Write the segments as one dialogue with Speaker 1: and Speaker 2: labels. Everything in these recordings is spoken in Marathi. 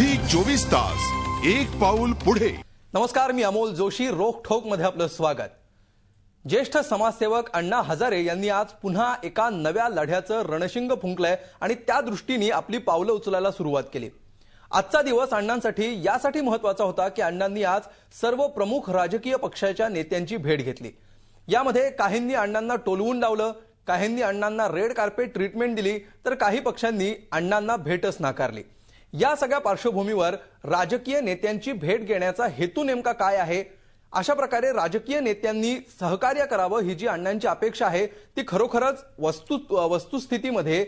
Speaker 1: झी 24 तास एक पाऊल पुढे।
Speaker 2: नमस्कार, मी अमोल जोशी। रोखठोक मध्ये आपलं स्वागत। ज्येष्ठ समाजसेवक अण्णा हजारे यांनी आज पुन्हा एका नव्या लढ्याचं रणशिंग फुंकलंय आणि त्या दृष्टीने आपली पावलं उचलायला सुरुवात केली। आजचा दिवस अण्णांसाठी यासाठी महत्त्वाचा होता की अण्णांनी आज सर्व प्रमुख राजकीय पक्षाच्या नेत्यांची भेट घेतली। यामध्ये काहींनी अण्णांना टोलवून लावलं, काहींनी अण्णांना रेड कार्पेट ट्रीटमेंट दिली, तर काही पक्षांनी अण्णांना भेटच नाकारली। या सगळ्या पार्श्वभूमीवर राजकीय नेत्यांची भेट घेण्याचा हेतू नेमका काय आहे, अशा प्रकारे राजकीय नेत्यांनी सहकार्य करावं ही जी अण्णांची अपेक्षा आहे ती खरोखरच वस्तुस्थितीमध्ये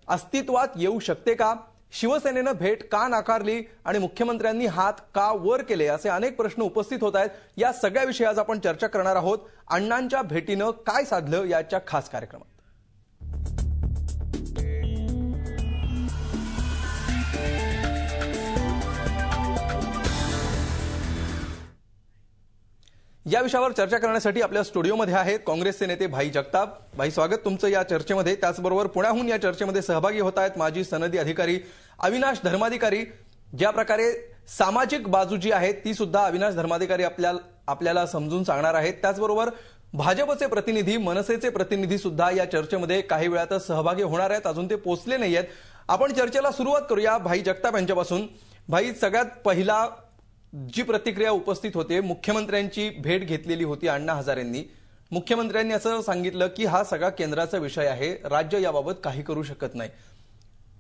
Speaker 2: अस्तित्वात येऊ शकते का? शिवसेनेनं भेट का नाकारली आणि मुख्यमंत्र्यांनी हात का वर केले, असे अनेक प्रश्न उपस्थित होत आहेत। या सगळ्या विषयी आज आपण चर्चा करणार आहोत। अण्णांच्या भेटीनं काय साधलं याच्या खास कार्यक्रमात। या विषयावर चर्चा करण्यासाठी आपल्या स्टुडिओमध्ये आहेत काँग्रेसचे नेते भाई जगताप। भाई, स्वागत तुमचं या चर्चेमध्ये। त्याचबरोबर पुण्याहून या चर्चेमध्ये सहभागी होत आहेत माजी सनदी अधिकारी अविनाश धर्माधिकारी। ज्या प्रकारे सामाजिक बाजू जी आहे ती सुद्धा अविनाश धर्माधिकारी आपल्याला समजून सांगणार आहेत। त्याचबरोबर भाजपचे प्रतिनिधी, मनसेचे प्रतिनिधी सुद्धा या चर्चेमध्ये काही वेळातच सहभागी होणार आहेत। अजून ते पोहोचले नाहीयेत। आपण चर्चेला सुरुवात करूया भाई जगताप यांच्यापासून। भाई, सगळ्यात पहिला जी प्रतिक्रिया उपस्थित होते, मुख्यमंत्र्यांची भेट घेतलेली होती अण्णा हजारेंनी। मुख्यमंत्र्यांनी असं सांगितलं की हा सगळा केंद्राचा विषय आहे, राज्य याबाबत काही करू शकत नाही।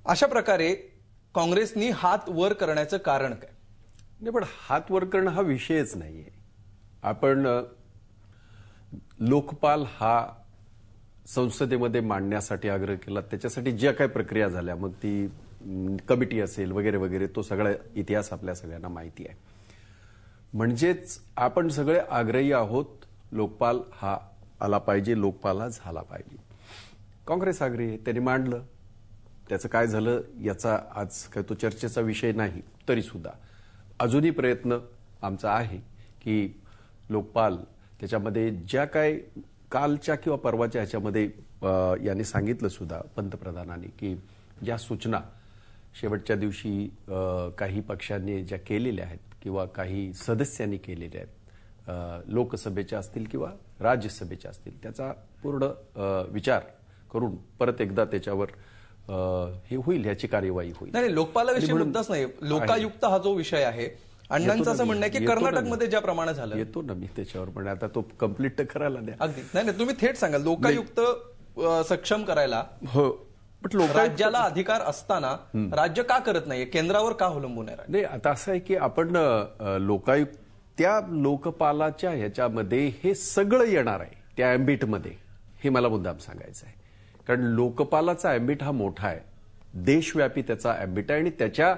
Speaker 2: अशा प्रकारे काँग्रेसनी हात वर करण्याचं कारण काय?
Speaker 3: नाही, पण हात वर करणं हा विषयच नाहीये। आपण लोकपाल हा संसदेमध्ये मांडण्यासाठी आग्रह केला, त्याच्यासाठी ज्या काही प्रक्रिया झाल्या, मग ती कमिटी असेल वगैरे वगैरे, तो सगळा इतिहास आपल्या सगळ्यांना माहिती आहे। म्हणजेच आपण सगळे आग्रही आहोत, लोकपाल हा आला पाहिजे, लोकपाल हा झाला पाहिजे। काँग्रेस आग्रही आहे, त्यांनी मांडलं। त्याचं काय झालं याचा आज काय तो चर्चेचा विषय नाही, तरी सुद्धा अजूनही प्रयत्न आमचा आहे की लोकपाल त्याच्यामध्ये ज्या काय कालच्या किंवा परवाच्या ह्याच्यामध्ये यांनी सांगितलं सुद्धा पंतप्रधानांनी की ज्या सूचना शेवटच्या दिवशी काही पक्षांनी ज्या केलेल्या आहेत किंवा काही सदस्यांनी केलेल्या आहेत, लोकसभेच्या असतील किंवा राज्यसभेच्या असतील, त्याचा पूर्ण विचार करून परत एकदा त्याच्यावर हे होईल, याची कार्यवाही होईल।
Speaker 2: नाही, लोकपालाविषयी मुद्दाच नाही, लोकायुक्त हा जो विषय आहे, अण्णांचं असं म्हणणं आहे की कर्नाटकमध्ये ज्याप्रमाणे झालं,
Speaker 3: येतो ना मी त्याच्यावर, पण आता तो कम्प्लीट तर करायला द्या।
Speaker 2: अगदी नाही, तुम्ही थेट सांगा, लोकायुक्त सक्षम करायला
Speaker 3: हो,
Speaker 2: राज्याला अधिकार असताना राज्य का करत नाहीये, केंद्रावर का अवलंबून आहे?
Speaker 3: नाही, आता असं आहे की आपण लोकायुक्त त्या लोकपालाच्या ह्याच्यामध्ये हे सगळं येणार आहे, त्या अँबिटमध्ये, हे मला मुद्दाम सांगायचं आहे। कारण लोकपालाचा अँबिट हा मोठा आहे, देशव्यापी त्याचा अँबिट आहे, आणि त्याच्या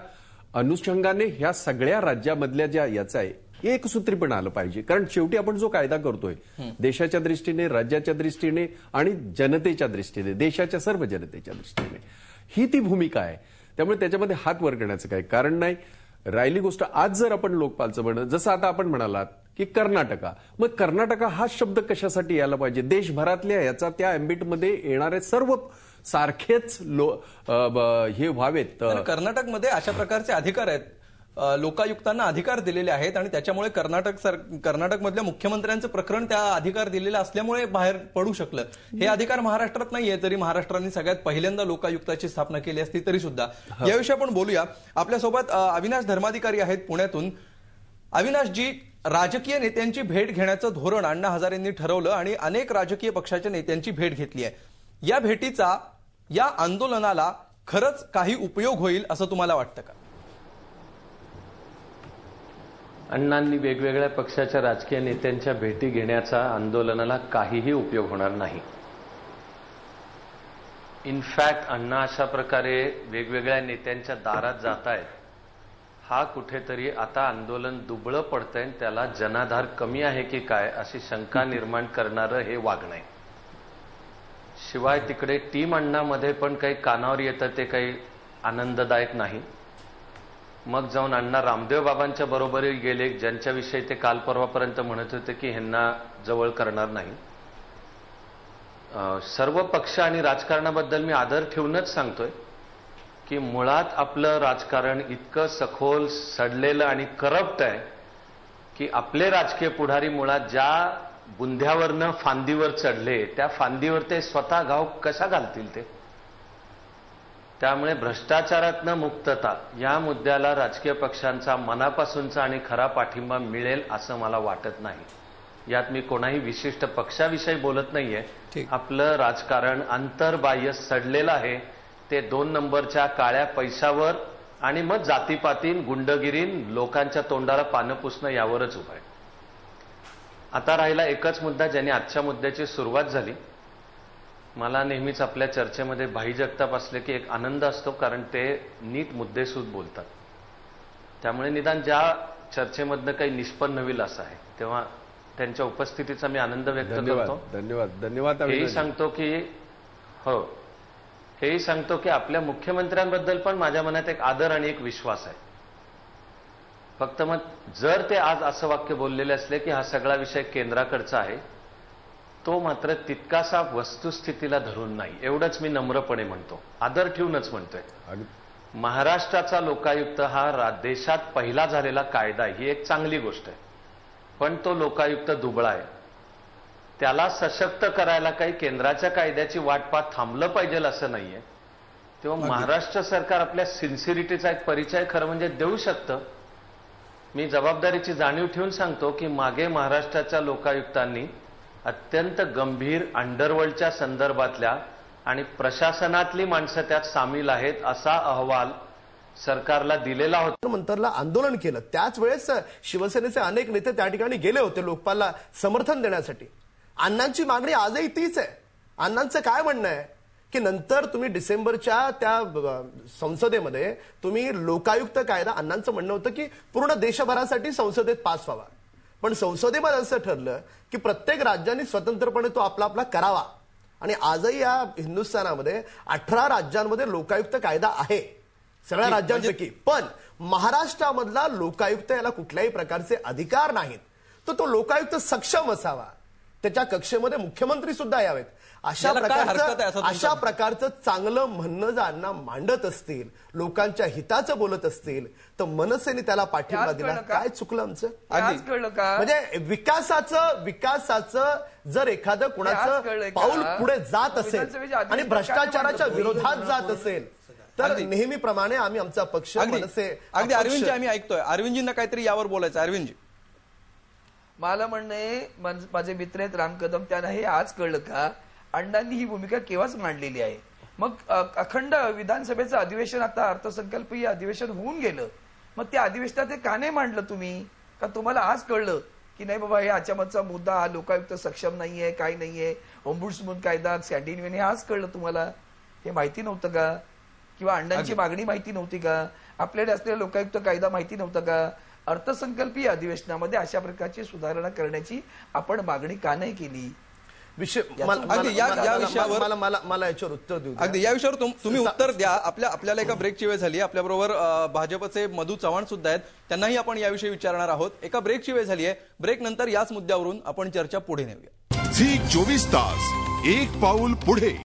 Speaker 3: अनुषंगाने ह्या सगळ्या राज्यामधल्या ज्या याचा आहे एकसूत्रीपणा आलं पाहिजे। कारण शेवटी आपण जो कायदा करतोय देशाच्या दृष्टीने, राज्याच्या दृष्टीने आणि जनतेच्या दृष्टीने, देशाच्या सर्व जनतेच्या दृष्टीने, ही ती भूमिका आहे। त्यामुळे त्याच्यामध्ये हात वर करण्याचं काही कारण नाही। राहिली गोष्ट, आज जर आपण लोकपालचं म्हणणं, जसं आता आपण म्हणालात की कर्नाटका, मग कर्नाटका हा शब्द कशासाठी यायला पाहिजे? देशभरातल्या याचा त्या अँबिटमध्ये येणारे सर्व सारखेच हे व्हावेत।
Speaker 2: कर्नाटकमध्ये अशा प्रकारचे अधिकार आहेत, लोकायुक्तांना अधिकार दिलेले आहेत, आणि त्याच्यामुळे कर्नाटकमधल्या मुख्यमंत्र्यांचं प्रकरण त्या अधिकार दिलेलं असल्यामुळे बाहेर पडू शकलं। हे अधिकार महाराष्ट्रात नाहीये, जरी महाराष्ट्राने सगळ्यात पहिल्यांदा लोकायुक्ताची स्थापना केली असती तरी सुद्धा। याविषयी आपण बोलूया। आपल्यासोबत अविनाश धर्माधिकारी आहेत पुण्यातून। अविनाशजी, राजकीय नेत्यांची भेट घेण्याचं धोरण अण्णा हजारेंनी ठरवलं आणि अनेक राजकीय पक्षाच्या नेत्यांची भेट घेतली आहे। या भेटीचा या आंदोलनाला खरंच काही उपयोग होईल असं तुम्हाला वाटतं का?
Speaker 4: अण्णांनी वेगवेगळ्या पक्षाच्या राजकीय नेत्यांच्या भेटी घेण्याचा आंदोलनाला काहीही उपयोग होणार नाही। इनफॅक्ट अण्णा अशा प्रकारे वेगवेगळ्या नेत्यांच्या दारात जात आहेत, हा कुठेतरी आता आंदोलन दुबळं पडतंय, त्याला जनाधार कमी आहे की काय अशी शंका निर्माण करणारं हे वागणं आहे। शिवाय तिकडे टीम अण्णामध्ये पण काही कानावर येतं ते काही आनंददायक नाही। मग जाऊन अण्णा रामदेव बाबांच्या बरोबरी गेले, ज्यांच्याविषयी ते काल परवापर्यंत म्हणत होते की ह्यांना जवळ करणार नाही। सर्व पक्ष आणि राजकारणाबद्दल मी आदर ठेवूनच सांगतोय की मुळात आपलं राजकारण इतकं सखोल सडलेलं आणि करप्ट आहे की आपले राजकीय पुढारी मुळात ज्या बुंध्यावरनं फांदीवर चढले त्या फांदीवर ते स्वतः घाव कशा घालतील ते. त्यामुळे भ्रष्टाचारातनं मुक्तता या मुद्द्याला राजकीय पक्षांचा मनापासूनचा आणि खरा पाठिंबा मिळेल असं मला वाटत नाही. यात मी कोणाही विशिष्ट पक्षाविषयी बोलत नाहीये. आपलं राजकारण अंतर्बाह्य सडलेलं आहे. ते 2 नंबरच्या काळ्या पैशावर आणि मग जातीपातीन गुंडगिरीन लोकांच्या तोंडाला पानं पुसणं यावरच उभं आहे. आता राहिला एकच मुद्दा ज्याने आजच्या मुद्द्याची सुरुवात झाली. मला नेहमीच आपल्या चर्चेमध्ये भाई जगताप असले की एक आनंद असतो, कारण ते नीट मुद्देसूद बोलतात. त्यामुळे निदान ज्या चर्चेमधनं काही निष्पन्न होईल असं आहे, तेव्हा त्यांच्या उपस्थितीचा मी आनंद व्यक्त करतो.
Speaker 3: धन्यवाद.
Speaker 4: हेही सांगतो की आपल्या मुख्यमंत्र्यांबद्दल पण माझ्या मनात एक आदर आणि एक विश्वास आहे. फक्त मग जर ते आज असं वाक्य बोललेले असले की हा सगळा विषय केंद्राकडचा आहे, तो मात्र तितकासा वस्तुस्थितीला धरून नाही, एवढंच मी नम्रपणे म्हणतो, आदर ठेवूनच म्हणतोय. महाराष्ट्राचा लोकायुक्त हा देशात पहिला झालेला कायदा ही एक चांगली गोष्ट आहे, पण तो लोकायुक्त दुबळा आहे. त्याला सशक्त करायला काही केंद्राच्या कायद्याची वाट पाहत थांबलं पाहिजे असं नाहीये. तेव्हा महाराष्ट्र सरकार आपल्या सिन्सिरिटीचा एक परिचय खरं म्हणजे देऊ शकतं. मी जबाबदारीची जाणीव ठेवून सांगतो की मागे महाराष्ट्राच्या लोकायुक्तांनी अत्यंत गंभीर अंडरवर्ल्डच्या संदर्भातल्या आणि प्रशासनातली माणसं त्यात सामील आहेत असा अहवाल सरकारला दिलेला होता.
Speaker 5: मंतरला आंदोलन केलं, त्याच वेळेस शिवसेनेचे अनेक नेते त्या ठिकाणी गेले होते लोकपालला समर्थन देण्यासाठी. अण्णांची मागणी आजही तीच आहे. अण्णांचं काय म्हणणं आहे की नंतर तुम्ही डिसेंबरच्या त्या संसदेमध्ये तुम्ही लोकायुक्त कायदा, अण्णांचं म्हणणं होतं की पूर्ण देशभरासाठी संसदेत पास व्हावा, पण संसदेमध्ये असं ठरलं की प्रत्येक राज्यांनी स्वतंत्रपणे तो आपला आपला करावा. आणि आजही या हिंदुस्थानामध्ये 18 राज्यांमध्ये लोकायुक्त कायदा आहे सगळ्या राज्यांपैकी, पण महाराष्ट्रामधला लोकायुक्त याला कुठल्याही प्रकारचे अधिकार नाहीत. तर तो लोकायुक्त सक्षम असावा, त्याच्या कक्षेमध्ये मुख्यमंत्री सुद्धा यावेत. अशा प्रकारचं चांगलं म्हणणं जर अण्णा मांडत असतील, लोकांच्या हिताचं बोलत असतील, तर मनसेने त्याला पाठिंबा दिला. काय चुकलं आमचं? म्हणजे विकासाचं जर एखादं कुणाचं पाऊल पुढे जात असेल आणि भ्रष्टाचाराच्या विरोधात जात असेल तर नेहमीप्रमाणे आम्ही आमचा पक्ष मनसे.
Speaker 2: अगदी अरविंदजी आम्ही ऐकतोय, अरविंदजींना काहीतरी यावर बोलायचं. अरविंदजी,
Speaker 6: मला म्हणणे माझे मित्र आहेत राम कदम, त्यांना हे आज कळलं का अण्णांनी ही भूमिका केव्हाच मांडलेली आहे. मग अखंड विधानसभेचं अधिवेशन, आता अर्थसंकल्पीय अधिवेशन होऊन गेलं, मग त्या अधिवेशनात ते का नाही मांडलं तुम्ही? का तुम्हाला आज कळलं की नाही बाबा हे आचमनचा मुद्दा, हा लोकायुक्त सक्षम नाहीये, काय नाहीये, ओम्बुड्समन कायदा, स्कॅन्डिनेव्हियन, हे आज कळलं तुम्हाला? हे माहिती नव्हतं का? किंवा अण्णांची मागणी माहिती नव्हती का? आपल्याकडे असलेला लोकायुक्त कायदा माहिती नव्हता का? अर्थसंकल्पीय अधिवेशनामध्ये अशा प्रकारची सुधारणा करण्याची आपण मागणी का नाही केली?
Speaker 5: मला याच्यावर उत्तर देऊ.
Speaker 2: अगदी या विषयावर तुम्ही उत्तर द्या. आपल्याला एका ब्रेकची वेळ झाली. आपल्याबरोबर भाजपचे मधू चव्हाण सुद्धा आहेत, त्यांनाही आपण याविषयी विचारणार आहोत. एका ब्रेकची वेळ झाली आहे. ब्रेक नंतर याच मुद्द्यावरून आपण चर्चा पुढे नेऊया.
Speaker 1: झी 24 तास, एक पाऊल पुढे.